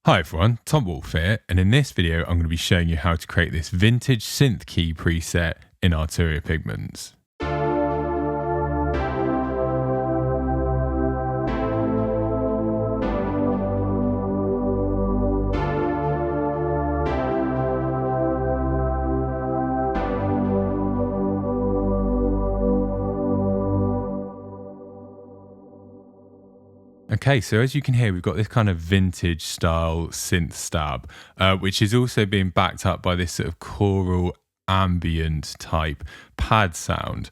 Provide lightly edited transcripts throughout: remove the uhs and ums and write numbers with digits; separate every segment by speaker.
Speaker 1: Hi everyone, Tom Wolfe here, and in this video I'm going to be showing you how to create this vintage synth key preset in Arturia Pigments. Okay, so as you can hear, we've got this kind of vintage style synth stab, which is also being backed up by this sort of choral ambient type pad sound.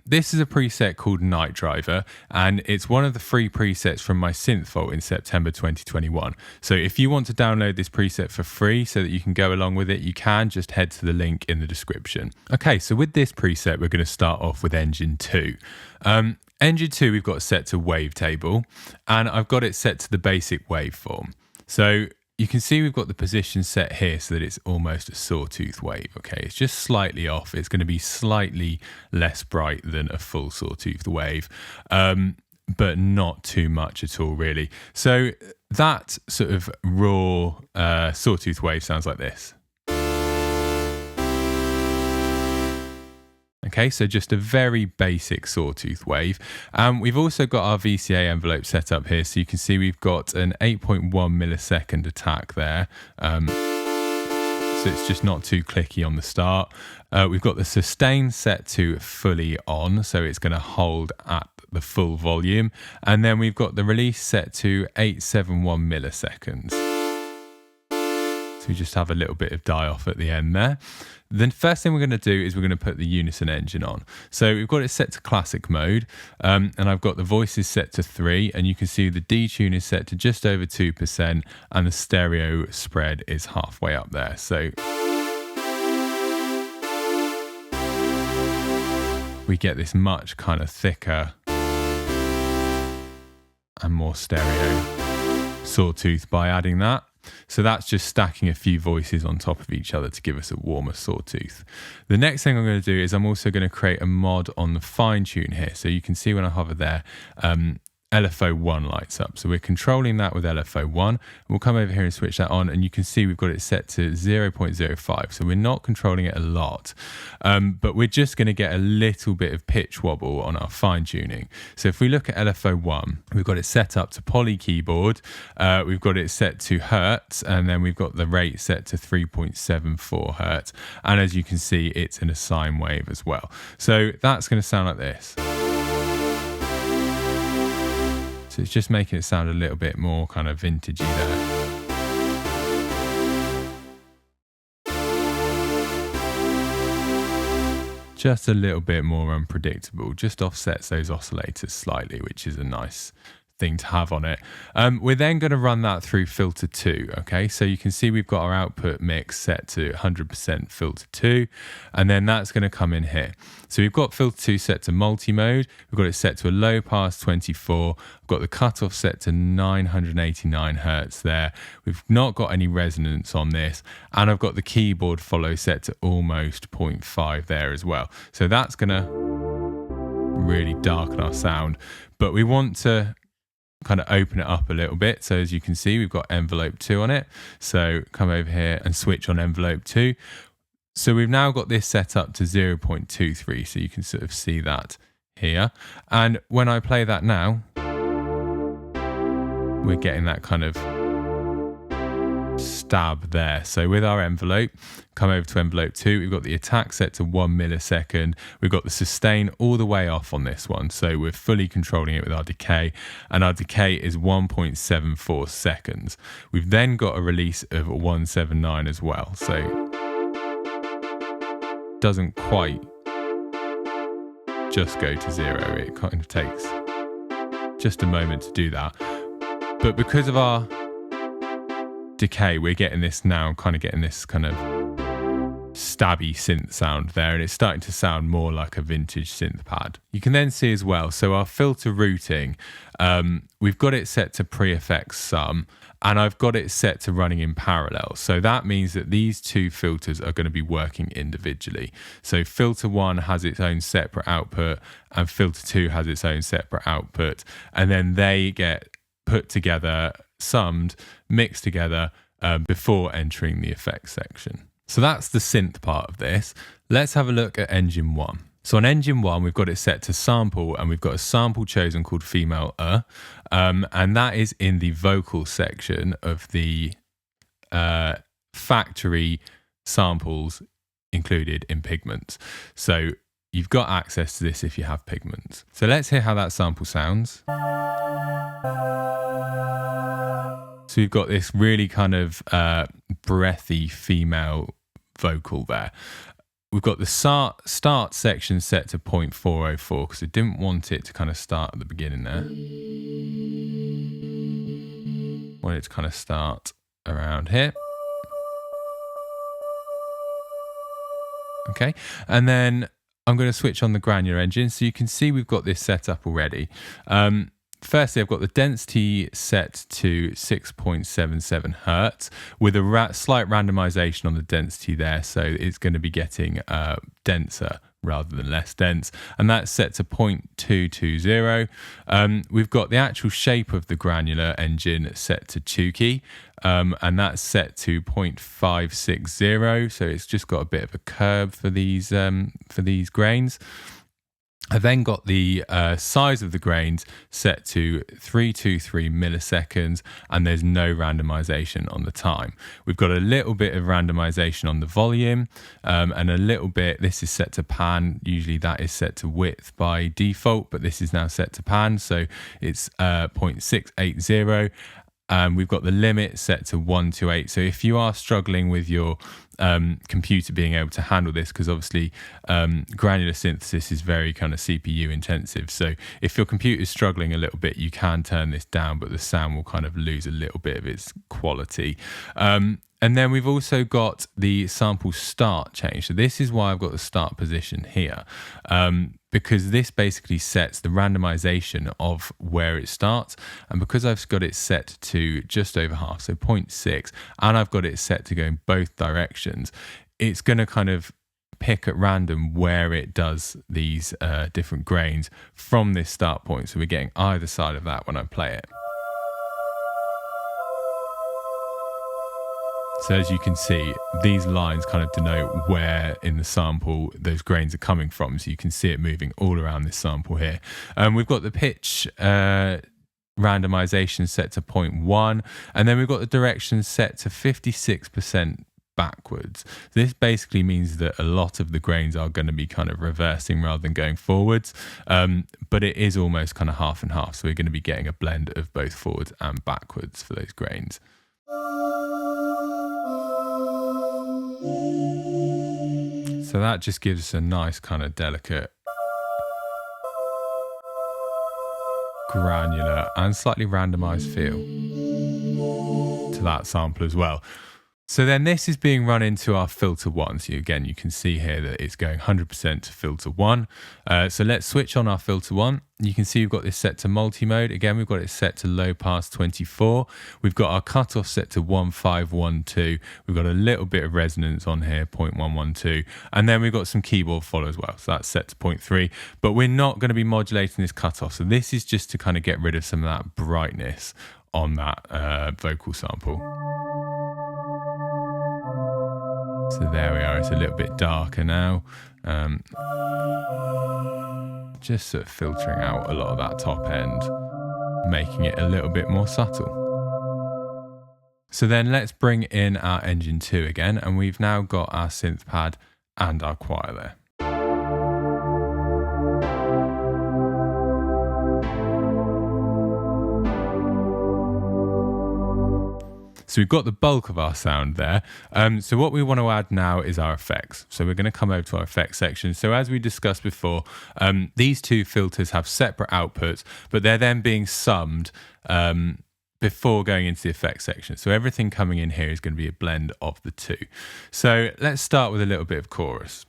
Speaker 1: This is a preset called Night Driver, and it's one of the free presets from my Synth Vault in September 2021. So if you want to download this preset for free so that you can go along with it, you can just head to the link in the description. Okay, so with this preset, we're going to start off with Engine 2. Engine 2 we've got set to wavetable, and I've got it set to the basic waveform. So you can see we've got the position set here so that it's almost a sawtooth wave. Okay, it's just slightly off. It's going to be slightly less bright than a full sawtooth wave, but not too much at all really. So that sort of raw sawtooth wave sounds like this. Okay, so just a very basic sawtooth wave. We've also got our VCA envelope set up here, so you can see we've got an 8.1 millisecond attack there. So it's just not too clicky on the start. We've got the sustain set to fully on, so it's going to hold at the full volume. And then we've got the release set to 871 milliseconds. So we just have a little bit of die off at the end there. The first thing we're going to do is we're going to put the unison engine on. So we've got it set to classic mode, and I've got the voices set to 3, and you can see the detune is set to just over 2%, and the stereo spread is halfway up there. So we get this much kind of thicker and more stereo sawtooth by adding that. So that's just stacking a few voices on top of each other to give us a warmer sawtooth. The next thing I'm going to do is I'm also going to create a mod on the fine tune here. So you can see when I hover there, LFO1 lights up. So we're controlling that with LFO1. We'll come over here and switch that on, and you can see we've got it set to 0.05. So we're not controlling it a lot, but we're just going to get a little bit of pitch wobble on our fine tuning. So if we look at LFO1, we've got it set up to poly keyboard. We've got it set to hertz, and then we've got the rate set to 3.74 hertz. And as you can see, it's in a sine wave as well. So that's going to sound like this. So it's just making it sound a little bit more kind of vintagey there. Just a little bit more unpredictable, just offsets those oscillators slightly, which is a nice thing to have on it. We're then going to run that through filter 2. Okay, so you can see we've got our output mix set to 100% filter 2, and then that's going to come in here. So we've got filter 2 set to multi-mode, we've got it set to a low pass 24, we've got the cutoff set to 989 hertz there, we've not got any resonance on this, and I've got the keyboard follow set to almost 0.5 there as well. So that's going to really darken our sound, but we want to kind of open it up a little bit. So as you can see, we've got envelope 2 on it. So come over here and switch on envelope 2. So we've now got this set up to 0.23. So you can sort of see that here. And when I play that now, we're getting that kind of stab there. So with our envelope, come over to envelope 2, we've got the attack set to 1 millisecond, we've got the sustain all the way off on this one, so we're fully controlling it with our decay, and our decay is 1.74 seconds. We've then got a release of 179 as well, so doesn't quite just go to 0, it kind of takes just a moment to do that, but because of our decay, we're getting this now, kind of getting this kind of stabby synth sound there, and it's starting to sound more like a vintage synth pad. You can then see as well, so our filter routing, we've got it set to pre-effects sum, and I've got it set to running in parallel. So that means that these two filters are going to be working individually. So filter 1 has its own separate output, and filter 2 has its own separate output, and then they get put together summed, mixed together before entering the effects section. So that's the synth part of this. Let's have a look at engine 1. So on engine 1, we've got it set to sample, and we've got a sample chosen called female and that is in the vocal section of the factory samples included in Pigments. So you've got access to this if you have Pigments. So let's hear how that sample sounds. So we've got this really kind of breathy female vocal there. We've got the start section set to 0.404 because I didn't want it to kind of start at the beginning there. I want it to kind of start around here. Okay, and then I'm going to switch on the Granular engine. So you can see we've got this set up already. Firstly, I've got the density set to 6.77 hertz with a slight randomization on the density there. So it's going to be getting denser rather than less dense. And that's set to 0.220. We've got the actual shape of the Granular engine set to 2 key. And that's set to 0.560. So it's just got a bit of a curve for these grains. I've then got the size of the grains set to 323 milliseconds, and there's no randomization on the time. We've got a little bit of randomization on the volume, and a little bit, this is set to pan. Usually that is set to width by default, but this is now set to pan, so it's 0.680. We've got the limit set to 128. So if you are struggling with your computer being able to handle this, because obviously granular synthesis is very kind of CPU intensive. So if your computer is struggling a little bit, you can turn this down, but the sound will kind of lose a little bit of its quality. And then we've also got the sample start change. So this is why I've got the start position here, because this basically sets the randomization of where it starts. And because I've got it set to just over half, so 0.6, and I've got it set to go in both directions, it's going to kind of pick at random where it does these different grains from this start point. So we're getting either side of that when I play it. So as you can see, these lines kind of denote where in the sample those grains are coming from. So you can see it moving all around this sample here. We've got the pitch randomization set to 0.1, and then we've got the direction set to 56% backwards. This basically means that a lot of the grains are going to be kind of reversing rather than going forwards, but it is almost kind of half and half. So we're going to be getting a blend of both forwards and backwards for those grains. So that just gives us a nice kind of delicate, granular and slightly randomized feel to that sample as well. So then this is being run into our filter 1. So again, you can see here that it's going 100% to filter 1. So let's switch on our filter 1. You can see we've got this set to multi-mode. Again, we've got it set to low pass 24. We've got our cutoff set to 1512. We've got a little bit of resonance on here, 0.112. And then we've got some keyboard follow as well. So that's set to 0.3. But we're not going to be modulating this cutoff. So this is just to kind of get rid of some of that brightness on that vocal sample. So there we are, it's a little bit darker now. Just sort of filtering out a lot of that top end, making it a little bit more subtle. So then let's bring in our engine 2 again, and we've now got our synth pad and our choir there. So we've got the bulk of our sound there. So what we want to add now is our effects. So we're going to come over to our effects section. So as we discussed before, these two filters have separate outputs, but they're then being summed before going into the effects section. So everything coming in here is going to be a blend of the two. So let's start with a little bit of chorus.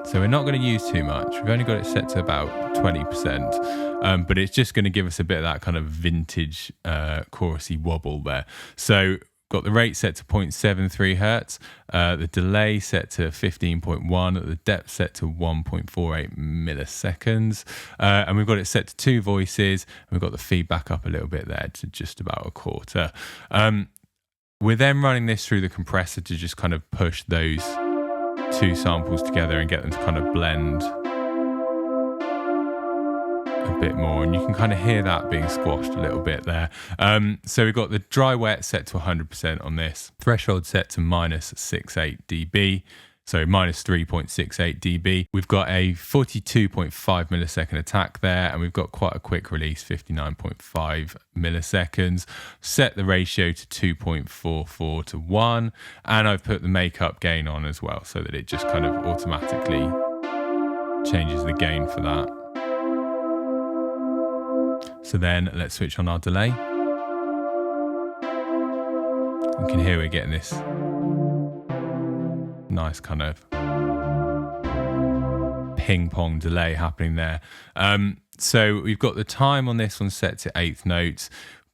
Speaker 1: So we're not going to use too much. We've only got it set to about 20%, but it's just going to give us a bit of that kind of vintage chorusy wobble there. So Got the rate set to 0.73 hertz, the delay set to 15.1, the depth set to 1.48 milliseconds, and we've got it set to 2 voices, and we've got the feedback up a little bit there to just about a quarter. We're then running this through the compressor to just kind of push those 2 samples together and get them to kind of blend a bit more, and you can kind of hear that being squashed a little bit there. So we've got the dry wet set to 100% on this, threshold set to -68 dB, so -3.68 dB. We've got a 42.5 millisecond attack there, and we've got quite a quick release, 59.5 milliseconds. Set the ratio to 2.44 to 1, and I've put the makeup gain on as well so that it just kind of automatically changes the gain for that. So then let's switch on our delay. You can hear we're getting this nice kind of ping pong delay happening there. So we've got the time on this one set to 1/8 notes,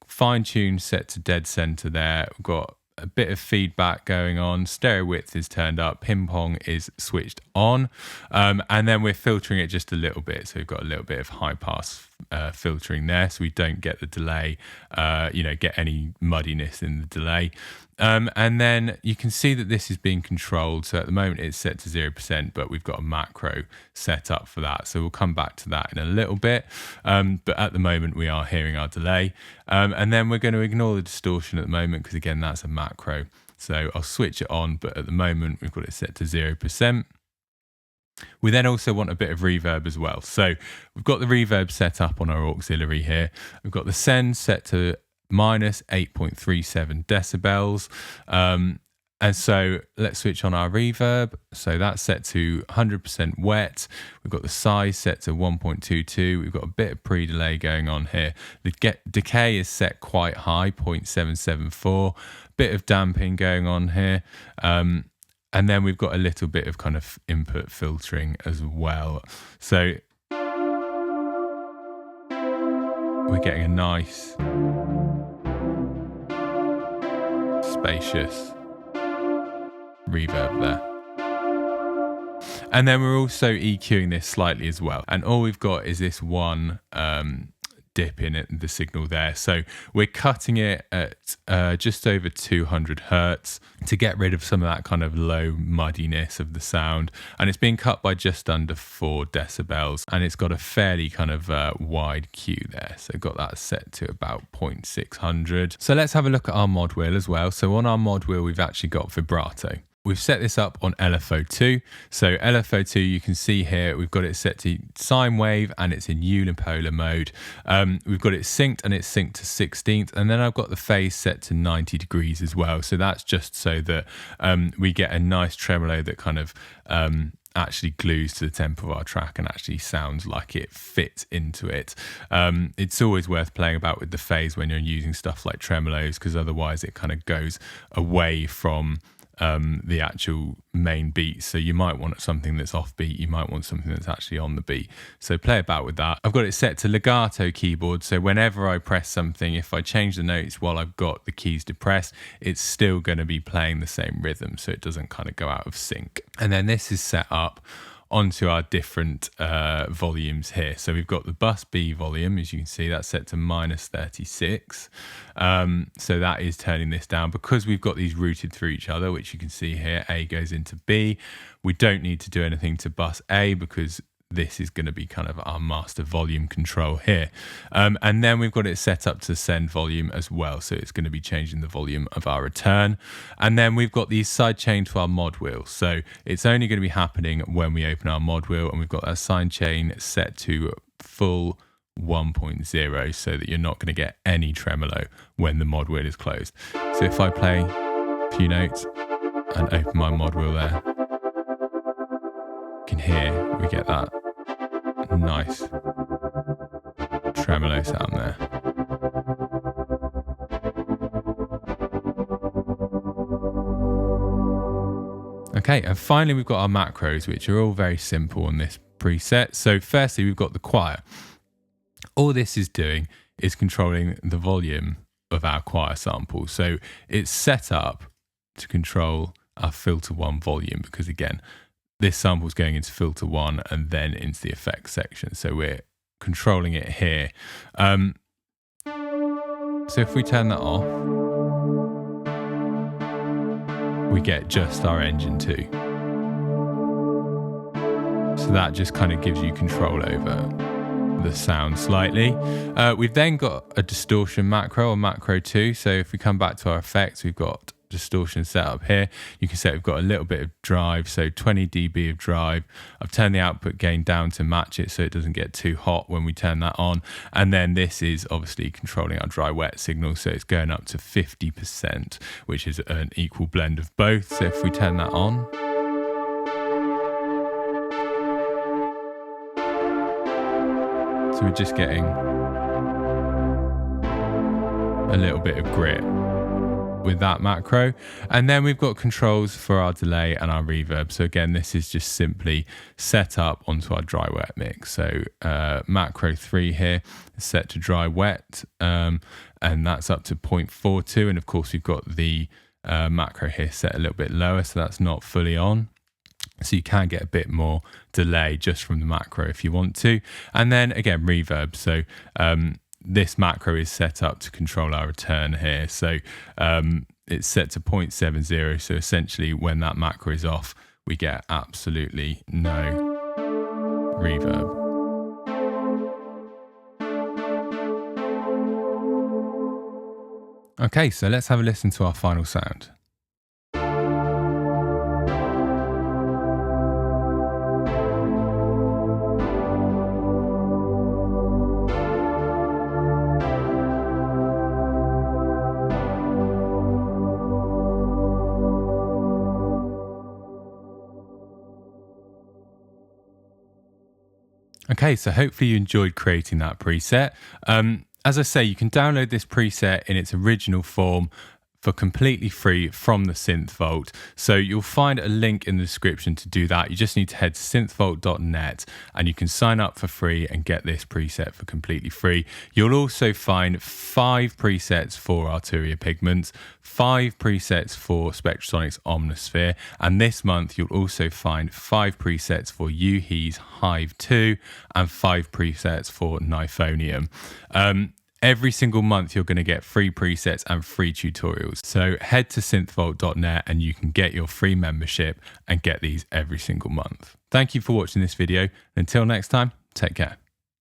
Speaker 1: fine tune set to dead center there. We've got a bit of feedback going on, stereo width is turned up, ping pong is switched on, and then we're filtering it just a little bit. So we've got a little bit of high pass filtering there, so we don't get the delay, get any muddiness in the delay. And then you can see that this is being controlled. So at the moment it's set to 0%, but we've got a macro set up for that. So we'll come back to that in a little bit. But at the moment we are hearing our delay. And then we're going to ignore the distortion at the moment because again, that's a macro. So I'll switch it on, but at the moment we've got it set to 0%. We then also want a bit of reverb as well. So we've got the reverb set up on our auxiliary here. We've got the send set to -8.37 decibels. And so let's switch on our reverb. So that's set to 100% wet. We've got the size set to 1.22. We've got a bit of pre-delay going on here. The decay is set quite high, 0.774. Bit of damping going on here. And then we've got a little bit of kind of input filtering as well. So we're getting a nice, spacious reverb there. And then we're also EQing this slightly as well. And all we've got is this one dip in it, the signal there. So we're cutting it at just over 200 hertz to get rid of some of that kind of low muddiness of the sound. And it's being cut by just under 4 decibels. And it's got a fairly kind of wide Q there. So got that set to about 0.600. So let's have a look at our mod wheel as well. So on our mod wheel, we've actually got vibrato. We've set this up on LFO2. So LFO2, you can see here, we've got it set to sine wave and it's in unipolar mode. We've got it synced and it's synced to 16th. And then I've got the phase set to 90 degrees as well. So that's just so that we get a nice tremolo that kind of actually glues to the tempo of our track and actually sounds like it fits into it. It's always worth playing about with the phase when you're using stuff like tremolos, because otherwise it kind of goes away from the actual main beat. So you might want something that's offbeat, you might want something that's actually on the beat. So play about with that. I've got it set to legato keyboard, so whenever I press something, if I change the notes while I've got the keys depressed, it's still going to be playing the same rhythm, so it doesn't kind of go out of sync. And then this is set up onto our different volumes here. So we've got the bus B volume, as you can see, that's set to -36. So that is turning this down because we've got these routed through each other, which you can see here. A goes into B. We don't need to do anything to bus A because this is going to be kind of our master volume control here. And then we've got it set up to send volume as well. So it's going to be changing the volume of our return. And then we've got these side chain to our mod wheel. So it's only going to be happening when we open our mod wheel, and we've got that side chain set to full 1.0 so that you're not going to get any tremolo when the mod wheel is closed. So if I play a few notes and open my mod wheel there, you can hear we get that nice tremolo sound there. Okay, and finally we've got our macros, which are all very simple on this preset. So firstly, we've got the choir. All this is doing is controlling the volume of our choir samples. So it's set up to control our filter 1 volume, because again, this sample is going into filter 1 and then into the effects section. So we're controlling it here. So if we turn that off, we get just our engine 2. So that just kind of gives you control over the sound slightly. We've then got a distortion macro, or macro 2. So if we come back to our effects, we've got distortion set up here. You can see we've got a little bit of drive, so 20 dB of drive. I've turned the output gain down to match it so it doesn't get too hot when we turn that on. And then this is obviously controlling our dry wet signal, so it's going up to 50%, which is an equal blend of both. So if we turn that on, so we're just getting a little bit of grit with that macro. And then we've got controls for our delay and our reverb. So again, this is just simply set up onto our dry wet mix. So macro 3 here is set to dry wet, and that's up to 0.42. And of course, we've got the macro here set a little bit lower, so that's not fully on. So you can get a bit more delay just from the macro if you want to. And then again, reverb. So this macro is set up to control our return here. So it's set to 0.70. So essentially when that macro is off, we get absolutely no reverb. Okay, so let's have a listen to our final sound. Okay, so hopefully you enjoyed creating that preset. As I say, you can download this preset in its original form for completely free from the Synth Vault. So you'll find a link in the description to do that. You just need to head to synthvault.net and you can sign up for free and get this preset for completely free. You'll also find 5 presets for Arturia Pigments, 5 presets for Spectrasonics Omnisphere, and this month you'll also find 5 presets for Yuhi's Hive 2 and 5 presets for Nifonium. Every single month you're going to get free presets and free tutorials. So head to synthvault.net and you can get your free membership and get these every single month. Thank you for watching this video. Until next time, take care.